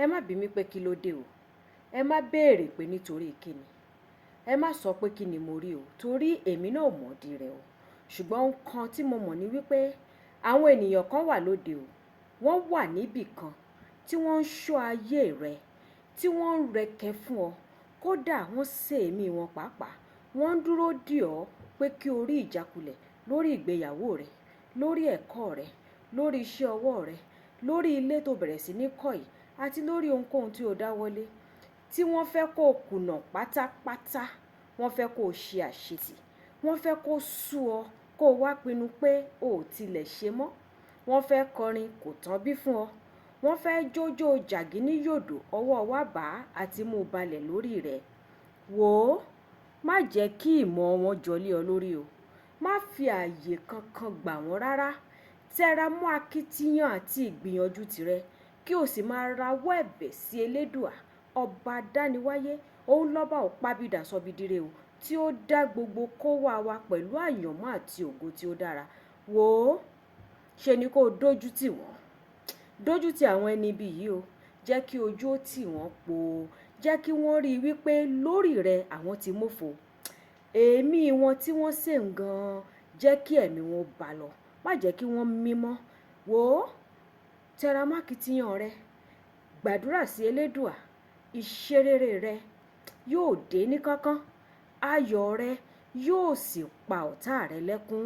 Ẹ má bi mí pé kí ló dé o, ẹ má béèrè pé nítorí kíni, ẹ má sọ pé kí ni mo rí o, torí èmi náà ò mọ̀ di rẹ̀ o. Ṣùgbọ́n nǹkan tí mo mọ̀ ni wípé àwọn ènìyàn kan wà lóde o, wọ́n wà níbì kan tí wọ́n ń ṣọ́ ayé rẹ, tí wọ́n ń rẹkẹ fún ọ, kódà wọ́n sé èémí wọn pàápàá, wọ́n ń dúró dì ọ́ pé kí o rí ìjákulẹ̀ lórí ìgbéyàwó rẹ, lórí ẹ̀kọ́ rẹ, lórí iṣẹ́ ọwọ́ rẹ, lórí ilé tó bẹ̀rẹ̀ sí ní kọ́ yìí, àti lórí ohunkóhun tí o dáwọ́lé, tí wọ́n fẹ́ kó o kùnà pátápátá, wọ́n fẹ́ kó o ṣe àṣetì, wọ́n fẹ́ kó sú ọ, kó o wá pinnu pé o ò tilẹ̀ ṣe mọ́, wọ́n fẹ́ kọrin kò tán bí fún ọ, wọ́n fẹ́ jójó jàgínní yòdò ọwọ́ wa bá àti mú balẹ̀ lórí rẹ̀. Wò ó, má jẹ́ kí ìmọ̀ wọn jọlé ọ lórí o, má fi ààyè kankan gbà wọ́n rárá, tẹra mọ́ akitiyan àti ìgbìyànjú tirẹ̀, kí o sì máa rawọ́ ẹ̀bẹ̀ sí Elédùà, ọba dániwáyé, òun lọ́ba òpábídà sọbidire o, tí ó dá gbogbo kó wá wa pẹ̀lú àyànmọ́ àti ògo tí ó dára. Wò ó, ṣe ni kó o dójú tì wọ́n, dójú tì àwọn ẹni ibi yìí o, jẹ́ kí ojú ó tì wọ́n po, jẹ́ kí wọ́n rí i wípé lórí rẹ àwọn ti mófo, èémí wọn tí wọ́n sè ń gan, jẹ́ kí ẹ̀mí wọn bá lọ, má jẹ́ kí wọ́n mímọ́. Wò ó, tẹra mọ́ akitiyan rẹ, gbàdúrà sí Elédùà, ìṣerere rẹ yóò dé ní kánkán, ayọ̀ rẹ yóò sì pa ọ̀tá rẹ lẹ́kún.